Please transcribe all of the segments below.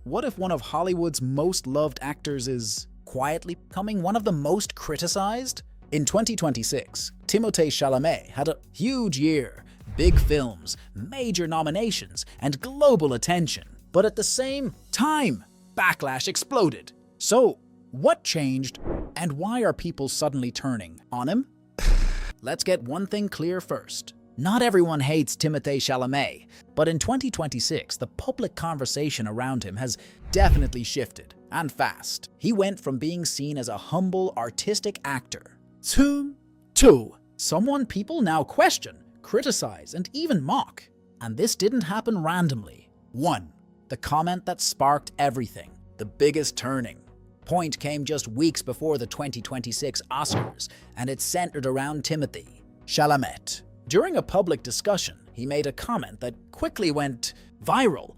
what if one of Hollywood's most loved actors is quietly becoming one of the most criticized? In 2026, Timothée Chalamet had a huge year. Big films, major nominations, and global attention. But at the same time, Backlash exploded. So, what changed, and why are people suddenly turning on him? Let's get one thing clear first. Not everyone hates Timothée Chalamet, but in 2026, the public conversation around him has definitely shifted, and fast. He went from being seen as a humble, artistic actor to someone people now question, criticize, and even mock. And this didn't happen randomly. 1. The comment that sparked everything. The biggest turning point came just weeks before the 2026 Oscars, and it centered around Timothée Chalamet. During a public discussion, he made a comment that quickly went viral.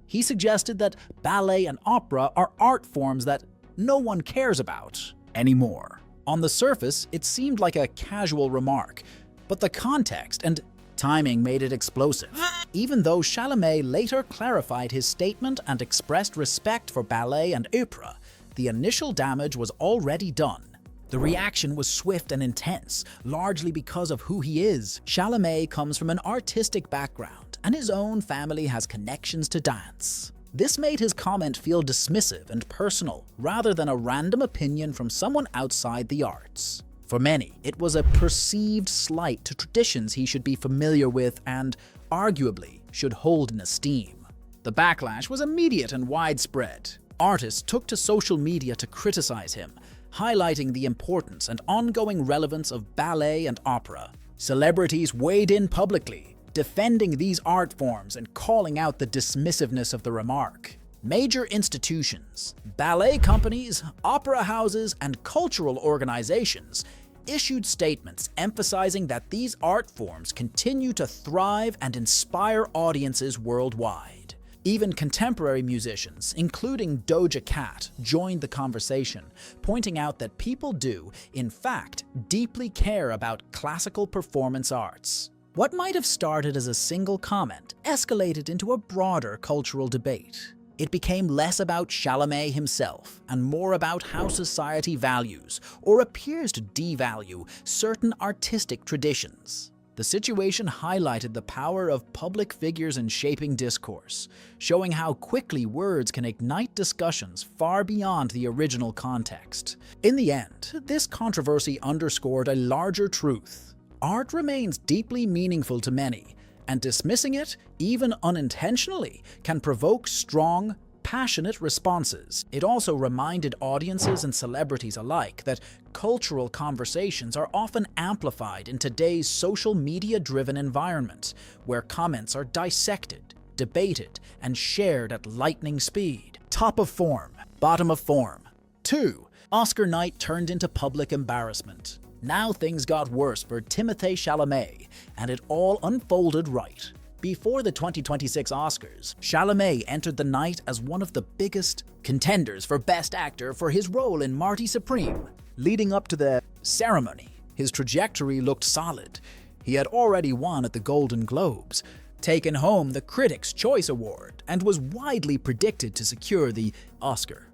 He suggested that ballet and opera are art forms that no one cares about anymore. On the surface, it seemed like a casual remark, but the context and timing made it explosive. Even though Chalamet later clarified his statement and expressed respect for ballet and opera, the initial damage was already done. The reaction was swift and intense, largely because of who he is. Chalamet comes from an artistic background, and his own family has connections to dance. This made his comment feel dismissive and personal, rather than a random opinion from someone outside the arts. For many, it was a perceived slight to traditions he should be familiar with and, arguably, should hold in esteem. The backlash was immediate and widespread. Artists took to social media to criticize him, highlighting the importance and ongoing relevance of ballet and opera. Celebrities weighed in publicly, defending these art forms and calling out the dismissiveness of the remark. Major institutions, ballet companies, opera houses, and cultural organizations issued statements emphasizing that these art forms continue to thrive and inspire audiences worldwide. Even contemporary musicians, including Doja Cat, joined the conversation, pointing out that people do, in fact, deeply care about classical performance arts. What might have started as a single comment escalated into a broader cultural debate. It became less about Chalamet himself and more about how society values, or appears to devalue, certain artistic traditions. The situation highlighted the power of public figures in shaping discourse, showing how quickly words can ignite discussions far beyond the original context. In the end, this controversy underscored a larger truth. Art remains deeply meaningful to many, and dismissing it, even unintentionally, can provoke strong, passionate responses. It also reminded audiences and celebrities alike that cultural conversations are often amplified in today's social media-driven environment, where comments are dissected, debated, and shared at lightning speed. Top of form, bottom of form. 2. Oscar night turned into public embarrassment. Now things got worse for Timothée Chalamet, and it all unfolded right. Before the 2026 Oscars, Chalamet entered the night as one of the biggest contenders for Best Actor for his role in Marty Supreme. Leading up to the ceremony, his trajectory looked solid. He had already won at the Golden Globes, taken home the Critics' Choice Award, and was widely predicted to secure the Oscar.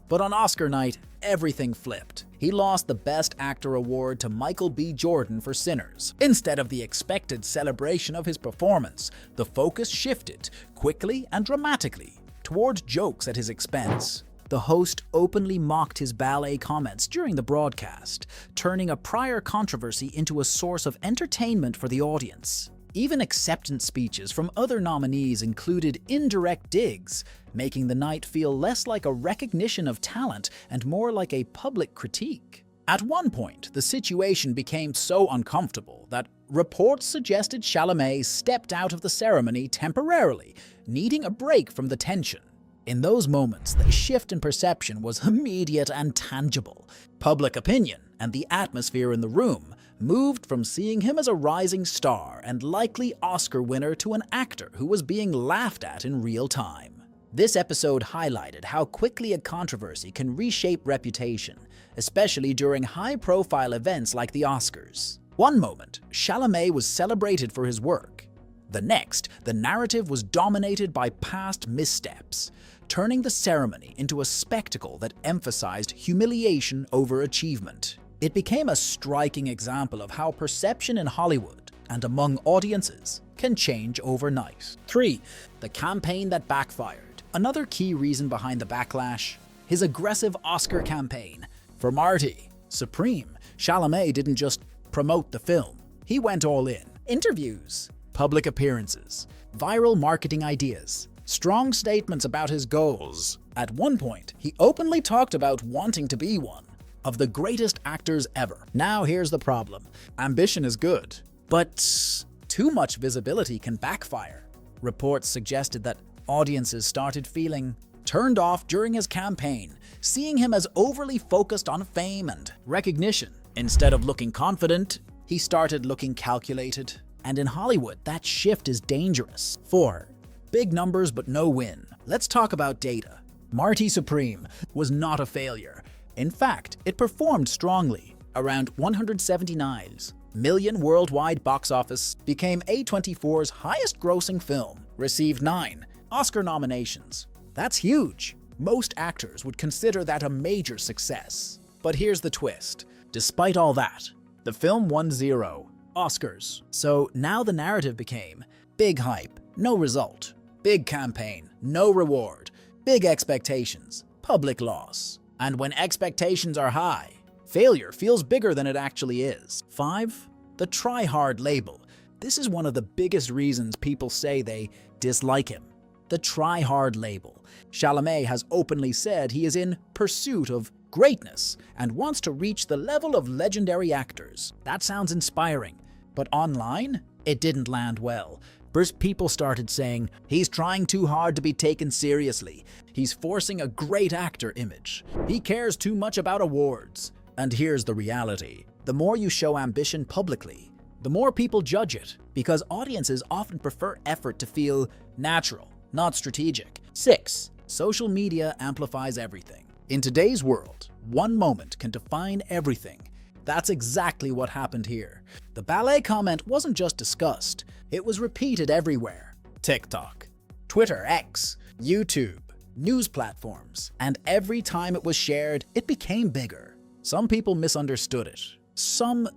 But on Oscar night, everything flipped. He lost the Best Actor award to Michael B. Jordan for Sinners. Instead of the expected celebration of his performance, the focus shifted, quickly and dramatically, toward jokes at his expense. The host openly mocked his ballet comments during the broadcast, turning a prior controversy into a source of entertainment for the audience. Even acceptance speeches from other nominees included indirect digs, making the night feel less like a recognition of talent and more like a public critique. At one point, the situation became so uncomfortable that reports suggested Chalamet stepped out of the ceremony temporarily, needing a break from the tension. In those moments, the shift in perception was immediate and tangible. Public opinion and the atmosphere in the room moved from seeing him as a rising star and likely Oscar winner to an actor who was being laughed at in real time. This episode highlighted how quickly a controversy can reshape reputation, especially during high-profile events like the Oscars. One moment, Chalamet was celebrated for his work. The next, the narrative was dominated by past missteps. turning the ceremony into a spectacle that emphasized humiliation over achievement. It became a striking example of how perception in Hollywood and among audiences can change overnight. 3. The campaign that backfired. Another key reason behind the backlash: his aggressive Oscar campaign. For Marty Supreme, Chalamet didn't just promote the film. He went all in. Interviews, public appearances, viral marketing ideas, strong statements about his goals. At one point, he openly talked about wanting to be one of the greatest actors ever. Now here's the problem. Ambition is good, but too much visibility can backfire. Reports suggested that audiences started feeling turned off during his campaign, seeing him as overly focused on fame and recognition. Instead of looking confident, he started looking calculated. And in Hollywood, that shift is dangerous. 4. Big numbers but no win. Let's talk about data. Marty Supreme was not a failure. In fact, it performed strongly. Around 179 million worldwide box office, became A24's highest-grossing film, received 9 Oscar nominations. That's huge. Most actors would consider that a major success. But here's the twist. Despite all that, the film won 0 Oscars. So now the narrative became big hype, no result. Big campaign, no reward. Big expectations, public loss. And when expectations are high, failure feels bigger than it actually is. 5. The try-hard label. This is one of the biggest reasons people say they dislike him. The try-hard label. Chalamet has openly said he is in pursuit of greatness and wants to reach the level of legendary actors. That sounds inspiring, but online, it didn't land well. First, people started saying, he's trying too hard to be taken seriously. He's forcing a great actor image. He cares too much about awards. And here's the reality. The more you show ambition publicly, the more people judge it, because audiences often prefer effort to feel natural, not strategic. 6. Social media amplifies everything. In today's world, one moment can define everything. That's exactly what happened here. The ballet comment wasn't just discussed, it was repeated everywhere. TikTok, Twitter, X, YouTube, news platforms, and every time it was shared, it became bigger. Some people misunderstood it. Some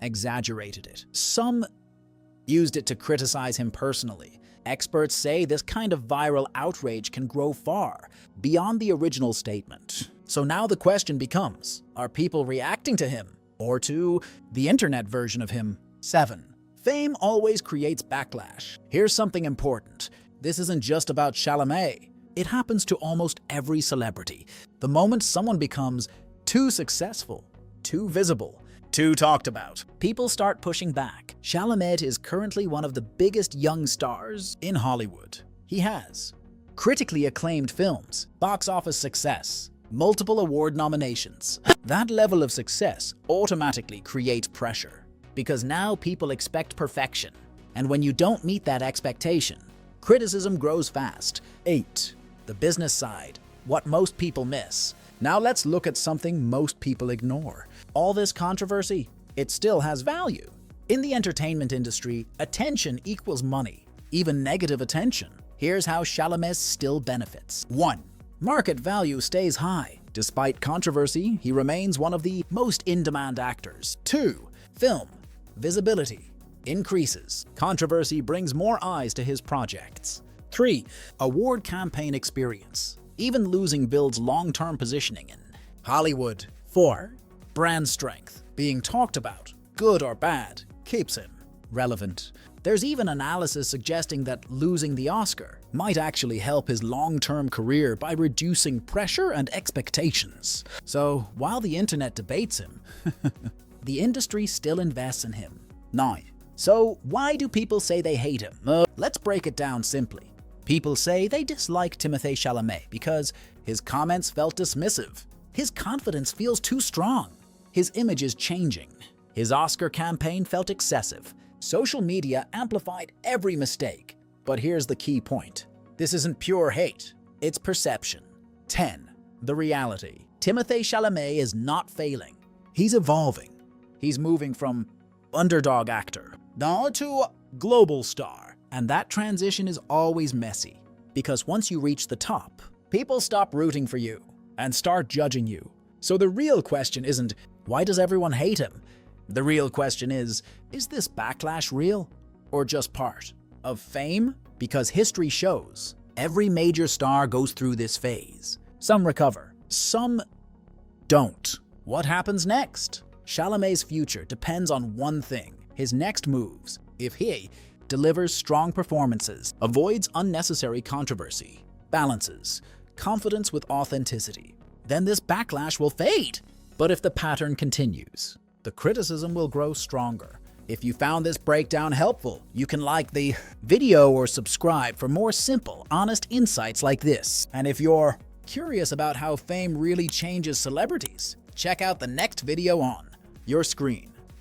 exaggerated it. Some used it to criticize him personally. Experts say this kind of viral outrage can grow far beyond the original statement. So now the question becomes, are people reacting to him or to the internet version of him? 7. Fame always creates backlash. Here's something important. This isn't just about Chalamet. It happens to almost every celebrity. The moment someone becomes too successful, too visible, too talked about, people start pushing back. Chalamet is currently one of the biggest young stars in Hollywood. He has critically acclaimed films, box office success, multiple award nominations. That level of success automatically creates pressure, because now people expect perfection. And when you don't meet that expectation, criticism grows fast. 8. The business side, what most people miss. Now let's look at something most people ignore. All this controversy, it still has value. In the entertainment industry, attention equals money, even negative attention. Here's how Chalamet still benefits. 1. Market value stays high. Despite controversy, he remains one of the most in-demand actors. 2. Film visibility increases. Controversy brings more eyes to his projects. 3. Award campaign experience. Even losing builds long-term positioning in Hollywood. 4. Brand strength. Being talked about, good or bad, keeps him relevant. There's even analysis suggesting that losing the Oscar might actually help his long-term career by reducing pressure and expectations. So, while the internet debates him, the industry still invests in him. 9. So, why do people say they hate him? Let's break it down simply. People say they dislike Timothée Chalamet because his comments felt dismissive. His confidence feels too strong. His image is changing. His Oscar campaign felt excessive. Social media amplified every mistake. But here's the key point. This isn't pure hate, it's perception. 10. The reality. Timothée Chalamet is not failing. He's evolving. He's moving from underdog actor now to global star. And that transition is always messy, because once you reach the top, people stop rooting for you and start judging you. So the real question isn't, why does everyone hate him? The real question is this backlash real or just part of fame? Because history shows every major star goes through this phase. Some recover, some don't. What happens next? Chalamet's future depends on one thing: his next moves. If he delivers strong performances, avoids unnecessary controversy, balances confidence with authenticity, then this backlash will fade. But if the pattern continues, the criticism will grow stronger. If you found this breakdown helpful, you can like the video or subscribe for more simple, honest insights like this. And if you're curious about how fame really changes celebrities, check out the next video on your screen.